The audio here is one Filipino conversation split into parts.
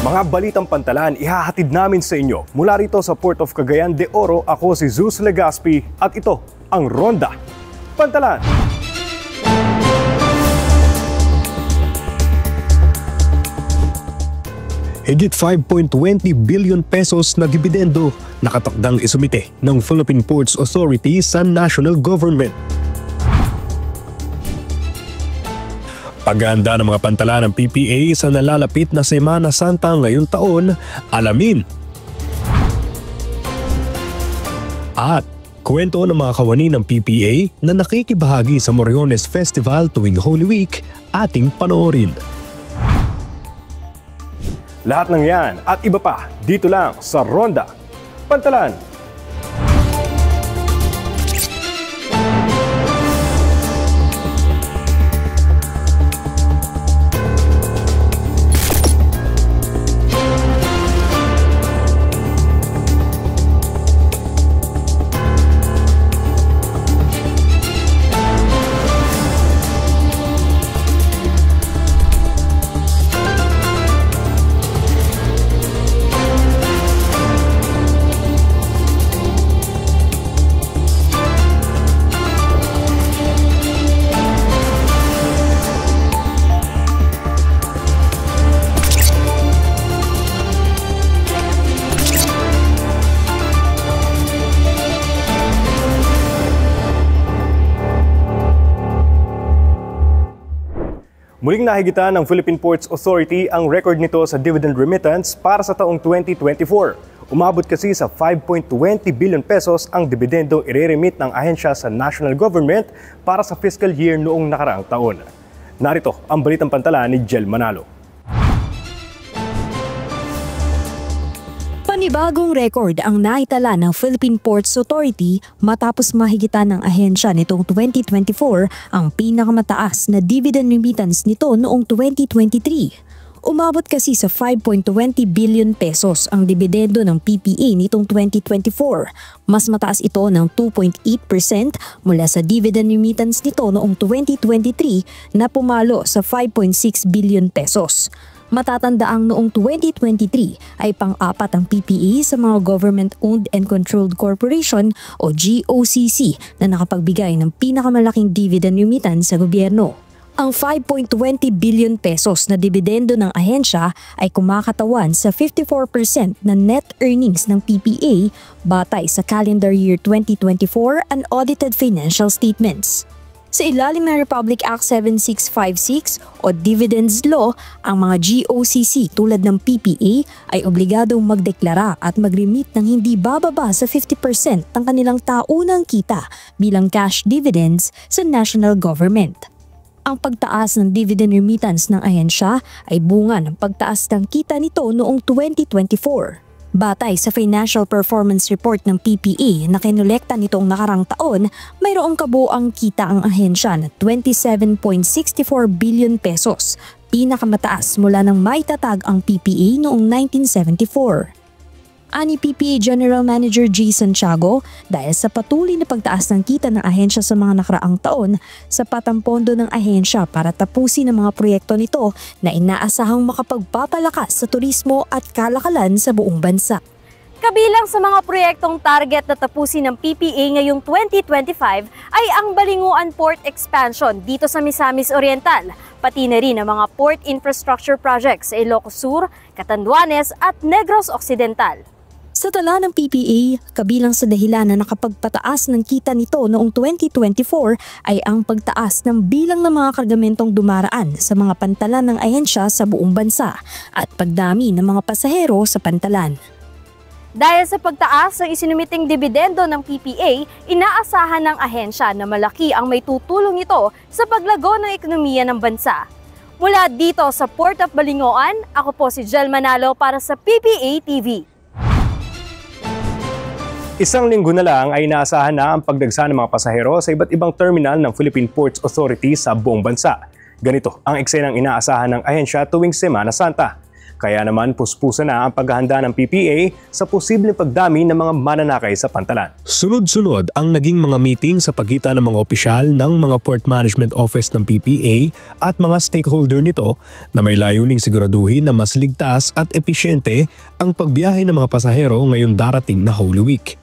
Mga balitang pantalan ihahatid namin sa inyo mula rito sa Port of Cagayan de Oro. Ako si Zeus Legaspi at ito ang Ronda Pantalan. Higit 5.20 billion pesos na dibidendo nakatakdang isumite ng Philippine Ports Authority sa national government. Paghahanda ng mga pantalan ng PPA sa nalalapit na Semana Santa ngayong taon, alamin. At kwento ng mga kawani ng PPA na nakikibahagi sa Moriones Festival tuwing Holy Week ating panoorin. Lahat ng yan at iba pa dito lang sa Ronda Pantalan. Muling nahigitan ng Philippine Ports Authority ang record nito sa dividend remittance para sa taong 2024. Umabot kasi sa 5.20 billion pesos ang dibidendong ireremit ng ahensya sa national government para sa fiscal year noong nakaraang taon. Narito ang balitang pantalan ni Jel Manalo. Panibagong record ang naitala ng Philippine Ports Authority matapos mahigitan ng ahensya nitong 2024 ang pinakamataas na dividend remittance nito noong 2023. Umabot kasi sa 5.20 billion pesos ang dibidendo ng PPA nitong 2024. Mas mataas ito ng 2.8% mula sa dividend remittance nito noong 2023 na pumalo sa 5.6 billion pesos. Matatandaang noong 2023 ay pang-apat ang PPA sa mga government-owned and controlled corporation o GOCC na nakapagbigay ng pinakamalaking dividend remittance sa gobyerno. Ang 5.20 billion pesos na dibidendo ng ahensya ay kumakatawan sa 54% na net earnings ng PPA batay sa calendar year 2024 unaudited financial statements. Sa ilalim ng Republic Act 7656 o Dividends Law, ang mga GOCC tulad ng PPA ay obligadong magdeklara at mag-remit ng hindi bababa sa 50% ng kanilang taunang kita bilang cash dividends sa national government. Ang pagtaas ng dividend remittance ng ahensya ay bunga ng pagtaas ng kita nito noong 2024. Batay sa Financial Performance Report ng PPA na kinolekta nitong nakarang taon, mayroong kabuoang kita ang ahensya na 27.64 billion pesos, pinakamataas mula nang maitatag ang PPA noong 1974. Ani PPA General Manager G. Santiago, dahil sa patuloy na pagtaas ng kita ng ahensya sa mga nakaraang taon, sapat ang pondo ng ahensya para tapusin ang mga proyekto nito na inaasahang makapagpapalakas sa turismo at kalakalan sa buong bansa. Kabilang sa mga proyektong target na tapusin ng PPA ngayong 2025 ay ang Balinguan Port Expansion dito sa Misamis Oriental, pati na rin ang mga port infrastructure projects sa Ilocos Sur, Catanduanes at Negros Occidental. Sa tala ng PPA, kabilang sa dahilan na nakapagpataas ng kita nito noong 2024 ay ang pagtaas ng bilang ng mga kargamentong dumaraan sa mga pantalan ng ahensya sa buong bansa at pagdami ng mga pasahero sa pantalan. Dahil sa pagtaas ng isinumiting dibidendo ng PPA, inaasahan ng ahensya na malaki ang may tutulong ito sa paglago ng ekonomiya ng bansa. Mula dito sa Port of Balinguan, ako po si Jel Manalo para sa PPA TV. Isang linggo na lang ay inaasahan na ang pagdagsa ng mga pasahero sa iba't ibang terminal ng Philippine Ports Authority sa buong bansa. Ganito ang eksenang inaasahan ng ahensya tuwing Semana Santa. Kaya naman puspusa na ang paghahanda ng PPA sa posibleng pagdami ng mga mananakay sa pantalan. Sunod-sunod ang naging mga meeting sa pagitan ng mga opisyal ng mga Port Management Office ng PPA at mga stakeholder nito na may layuning siguraduhin na mas ligtas at episyente ang pagbiyahe ng mga pasahero ngayong darating na Holy Week.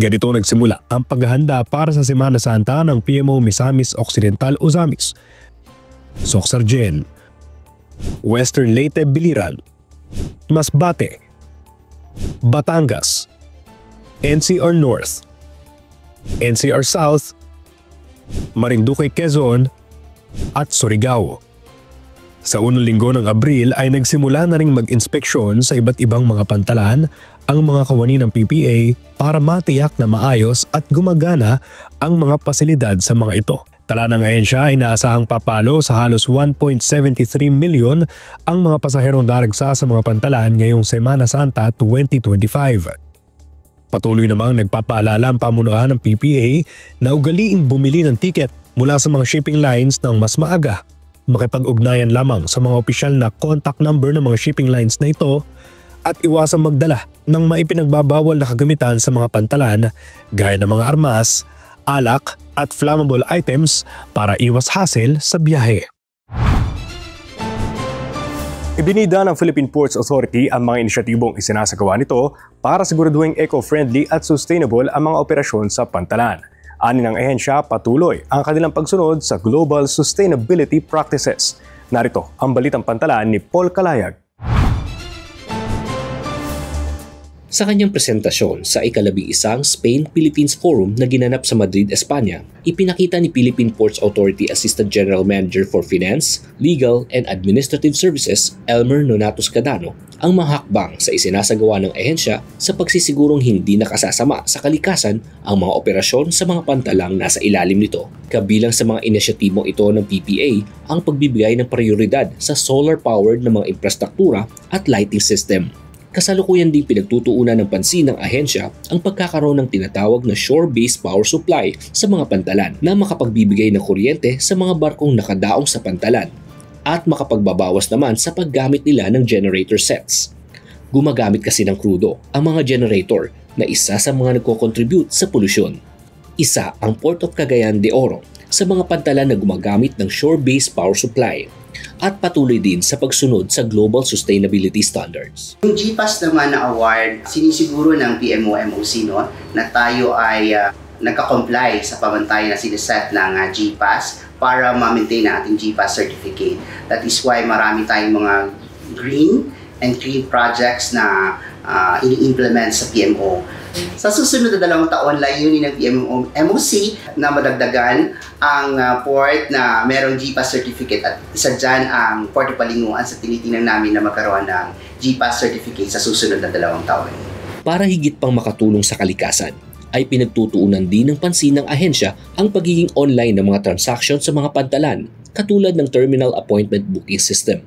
Ganito nagsimula ang paghahanda para sa Semana Santa ng PMO Misamis Occidental Ozamis, Soxargen, Western Leyte Biliran, Masbate, Batangas, NCR North, NCR South, Marinduque Quezon at Surigao. Sa unang linggo ng Abril ay nagsimula na ring mag-inspeksyon sa iba't ibang mga pantalan ang mga kawani ng PPA para matiyak na maayos at gumagana ang mga pasilidad sa mga ito. Tala ng ahensya ay inaasahang papalo sa halos 1.73 milyon ang mga pasaherong daragsa sa mga pantalan ngayong Semana Santa 2025. Patuloy namang nagpapaalala ang pamunuan ng PPA na ugaliing bumili ng tiket mula sa mga shipping lines ng mas maaga. Makipag-ugnayan lamang sa mga opisyal na contact number ng mga shipping lines na ito at iwasang magdala ng maipinagbabawal na kagamitan sa mga pantalan gaya ng mga armas, alak at flammable items para iwas hassle sa biyahe. Ibinida ng Philippine Ports Authority ang mga inisyatibong isinasagawa nito para siguraduhin eco-friendly at sustainable ang mga operasyon sa pantalan. Ani ng ahensya, patuloy ang kanilang pagsunod sa Global Sustainability Practices. Narito ang balitang pantalan ni Paul Calayag. Sa kanyang presentasyon sa ika-11 Spain-Philippines Forum na ginanap sa Madrid, Espanya, ipinakita ni Philippine Ports Authority Assistant General Manager for Finance, Legal and Administrative Services, Elmer Nonatos Cadano, ang mga hakbang sa isinasagawa ng ahensya sa pagsisigurong hindi nakasasama sa kalikasan ang mga operasyon sa mga pantalang nasa ilalim nito. Kabilang sa mga inisyatibong ito ng PPA ang pagbibigay ng prioridad sa solar-powered na mga infrastruktura at lighting system. Kasalukuyan din pinagtutuunan ng pansin ng ahensya ang pagkakaroon ng tinatawag na shore-based power supply sa mga pantalan na makapagbibigay ng kuryente sa mga barkong nakadaong sa pantalan at makapagbabawas naman sa paggamit nila ng generator sets. Gumagamit kasi ng krudo ang mga generator na isa sa mga nagko-contribute sa polusyon. Isa ang Port of Cagayan de Oro sa mga pantalan na gumagamit ng shore-based power supply at patuloy din sa pagsunod sa Global Sustainability Standards. Yung GPAS naman na award, sinisiguro ng PMO-MOC na tayo ay nagka-comply sa pamantayan na siniset ng GPAS para ma-maintain ang ating GPAS certificate. That is why marami tayong mga green and clean projects na ini-implement sa PMO. Sa susunod na 2 taon, layunin ng PMO-MOC na madagdagan ang port na merong GPAS certificate at isa dyan ang Port of Paliguan sa tinitingnan namin na magkaroon ng GPAS certificate sa susunod na 2 taon. Para higit pang makatulong sa kalikasan, ay pinagtutuunan din ng pansin ng ahensya ang pagiging online ng mga transaksyon sa mga pantalan katulad ng Terminal Appointment Booking System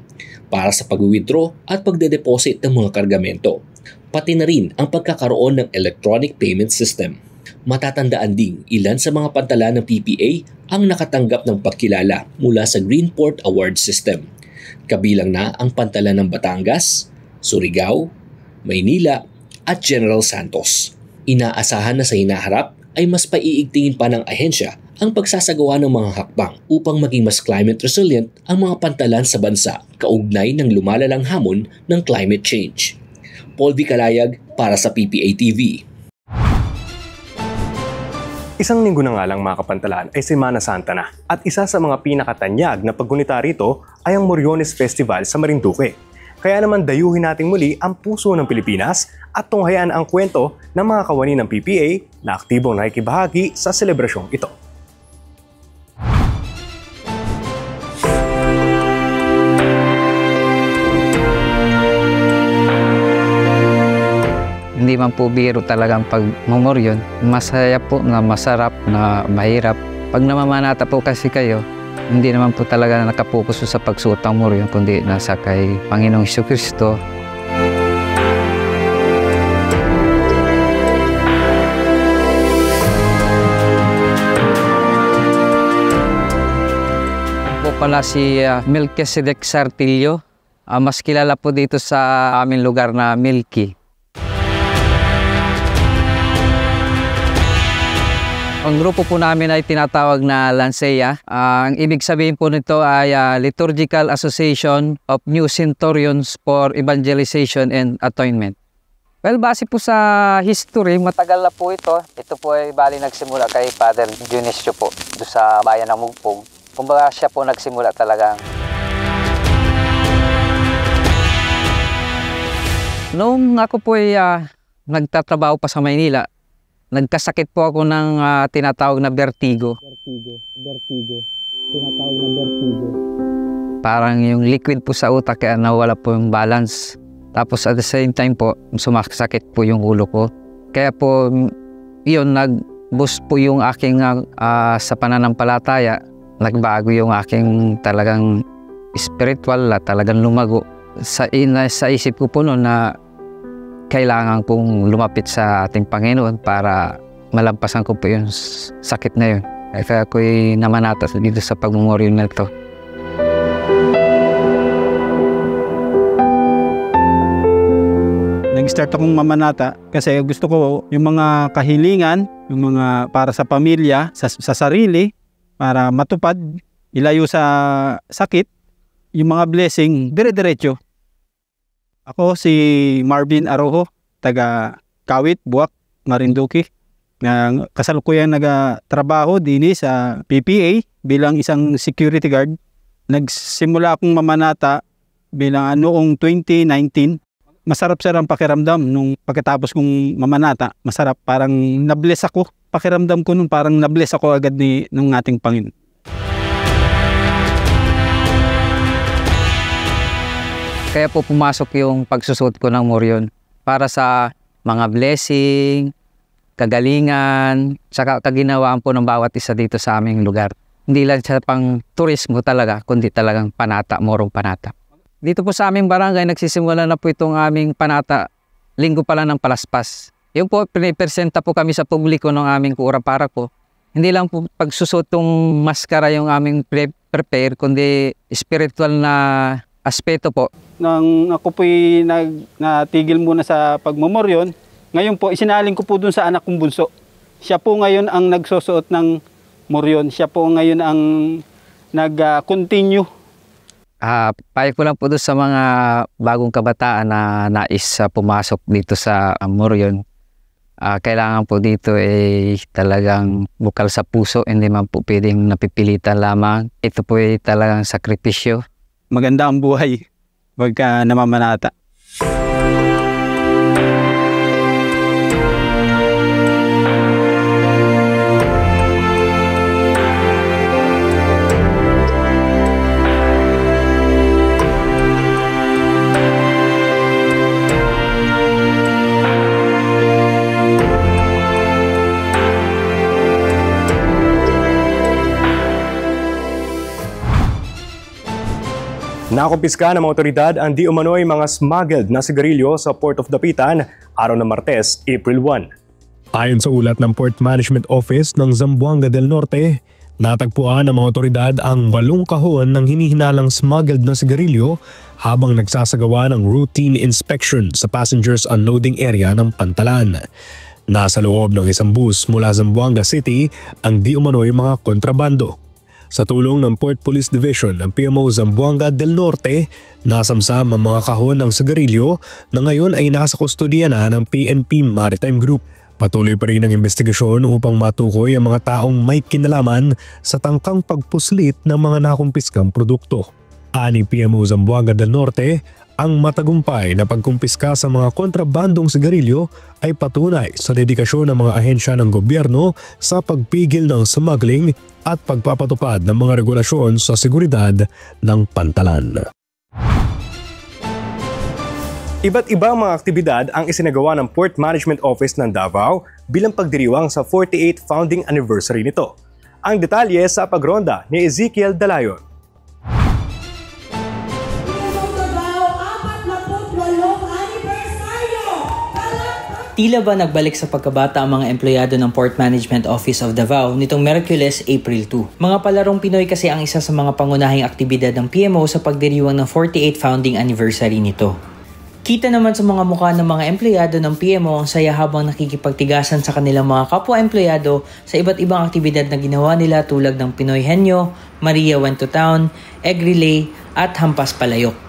para sa pag-withdraw at pagde-deposit ng mga kargamento. Pati na rin ang pagkakaroon ng electronic payment system. Matatandaan ding ilan sa mga pantalan ng PPA ang nakatanggap ng pagkilala mula sa Green Port Award System. Kabilang na ang pantalan ng Batangas, Surigao, Maynila at General Santos. Inaasahan na sa hinaharap ay mas paiigtingin pa ng ahensya ang pagsasagawa ng mga hakbang upang maging mas climate resilient ang mga pantalan sa bansa kaugnay ng lumalalang hamon ng climate change. Paul V. Calayag para sa PPA TV. Isang linggo na nga lang mga kapantalan ay Semana Santa na at isa sa mga pinakatanyag na paggunita rito ay ang Moriones Festival sa Marinduque. Kaya naman dayuhin natin muli ang puso ng Pilipinas at tunghayan ang kwento ng mga kawani ng PPA na aktibong nakikibahagi sa selebrasyong ito. Hindi man po biro talagang pagmumoryon. Masaya po na masarap na mahirap. Pag namamanata po kasi kayo, hindi naman po talaga nakapokus sa pagsuot ng moryon, kundi nasa kay Panginoong Jesucristo. Po pala si Melchizedek Sartillo, Mas kilala po dito sa aming lugar na Milky. Ang grupo po namin ay tinatawag na Lancea. Ang ibig sabihin po nito ay Liturgical Association of New Centurions for Evangelization and Atonement. Well, base po sa history, matagal na po ito. Ito po ay bali nagsimula kay Father Dionisio po, doon sa bayan ng Mugpog. Kumbaga siya po nagsimula talagang. Noong ako po ay nagtatrabaho pa sa Maynila, nagkasakit po ako ng tinatawag na vertigo. Tinatawag na vertigo. Parang yung liquid po sa utak kaya nawala po yung balance. Tapos at the same time po, sumasakit po yung ulo ko. Kaya po, yun, nag-boost po yung aking sa pananampalataya. Nagbago yung aking talagang spiritual, talagang lumago. Sa isip ko po noon na kailangan kong lumapit sa ating Panginoon para malampasan ko po yung sakit na yun. Kaya ako'y namanata dito sa pagmemoryo na ito. Nag-start akong mamanata kasi gusto ko yung mga kahilingan, yung mga para sa pamilya, sa sarili, para matupad, ilayo sa sakit, yung mga blessing, dire-diretso. Ako si Marvin Arojo, taga Kawit, Buwak, Marinduque. Kasalukuyan nagtrabaho din sa PPA bilang isang security guard. Nagsimula akong mamanata bilang noong 2019. Masarap-sarap pakiramdam nung pagkatapos kong mamanata. Masarap, parang nabless ako. Pakiramdam ko nung parang nabless ako agad ng ating Panginoon. Kaya po pumasok yung pagsusot ko ng moryon para sa mga blessing, kagalingan, saka kaginawaan po ng bawat isa dito sa aming lugar. Hindi lang siya pang turismo talaga, kundi talagang panata, morong panata. Dito po sa aming barangay, nagsisimula na po itong aming panata, linggo pala ng Palaspas. Yung po, pinipresenta po kami sa publiko ng aming Kura para po. Hindi lang po pagsusotong maskara yung aming prepare, kundi spiritual na aspeto po. Nang ako po'y natigil muna sa pagmemoryon, ngayon po isinalin ko po dun sa anak kong bunso. Siya po ngayon ang nagsusuot ng moryon. Siya po ngayon ang nag-continue. Payo ko lang po doon sa mga bagong kabataan na nais pumasok dito sa moryon. Kailangan po dito talagang bukal sa puso, hindi man po pwedeng napipilitan lamang. Ito po talagang sakripisyo. Maganda ang buhay pagka namamanata. Nakumpiska ng mga otoridad ang di umano'y mga smuggled na sigarilyo sa Port of Dapitan araw ng Martes, April 1. Ayon sa ulat ng Port Management Office ng Zamboanga del Norte, natagpuan ng mga otoridad ang 8 kahon ng hinihinalang smuggled na sigarilyo habang nagsasagawa ng routine inspection sa passengers unloading area ng Pantalan. Nasa loob ng isang bus mula Zamboanga City ang di umano'y mga kontrabando. Sa tulong ng Port Police Division ng PMO Zamboanga del Norte, nasamsam ang mga kahon ng sigarilyo na ngayon ay nasa kustodiya na ng PNP Maritime Group. Patuloy pa rin ang investigasyon upang matukoy ang mga taong may kinalaman sa tangkang pagpuslit ng mga nakumpiskang produkto. Ani PMO Zamboanga del Norte, ang matagumpay na pagkumpiska sa mga kontrabandong sigarilyo ay patunay sa dedikasyon ng mga ahensya ng gobyerno sa pagpigil ng smuggling at pagpapatupad ng mga regulasyon sa seguridad ng Pantalan. Iba't ibang mga aktibidad ang isinagawa ng Port Management Office ng Davao bilang pagdiriwang sa 48th founding anniversary nito. Ang detalye sa pagronda ni Ezekiel Dalayon. Tila ba nagbalik sa pagkabata ang mga empleyado ng Port Management Office of Davao nitong Miyerkules, April 2. Mga palarong Pinoy kasi ang isa sa mga pangunahing aktibidad ng PMO sa pagdiriwang ng 48th founding anniversary nito. Kita naman sa mga mukha ng mga empleyado ng PMO ang saya habang nakikipagtigasan sa kanilang mga kapwa-empleyado sa iba't ibang aktibidad na ginawa nila tulad ng Pinoy Henyo, Maria Went to Town, Egg Relay at Hampas Palayok.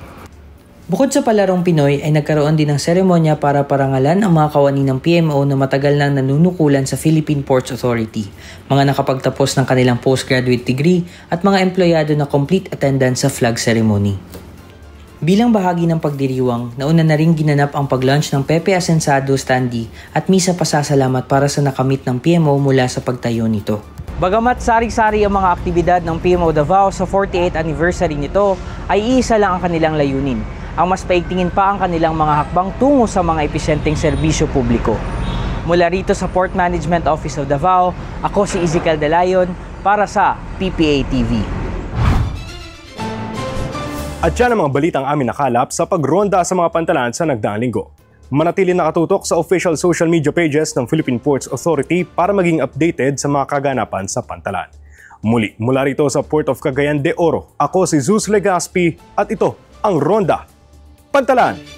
Bukod sa palarong Pinoy ay nagkaroon din ng seremonya para parangalan ang mga kawani ng PMO na matagal nang nanunukulan sa Philippine Ports Authority, mga nakapagtapos ng kanilang postgraduate degree at mga empleyado na complete attendance sa flag ceremony. Bilang bahagi ng pagdiriwang, nauna na rin ginanap ang pag-launch ng Pepe Asensado Standee at misa pasasalamat para sa nakamit ng PMO mula sa pagtayo nito. Bagamat sari-sari ang mga aktibidad ng PMO Davao sa 48th anniversary nito, ay iisa lang ang kanilang layunin. Ang mas paigtingin pa ang kanilang mga hakbang tungo sa mga episyenteng serbisyo publiko. Mula rito sa Port Management Office of Davao, ako si Ezekiel Delayon para sa PPA TV. At yan ang mga balitang amin nakalap sa pagronda sa mga pantalan sa nagdaang linggo. Manatili nakatutok sa official social media pages ng Philippine Ports Authority para maging updated sa mga kaganapan sa pantalan. Muli, mula rito sa Port of Cagayan de Oro, ako si Zeus Legaspi at ito ang Ronda Pantalan.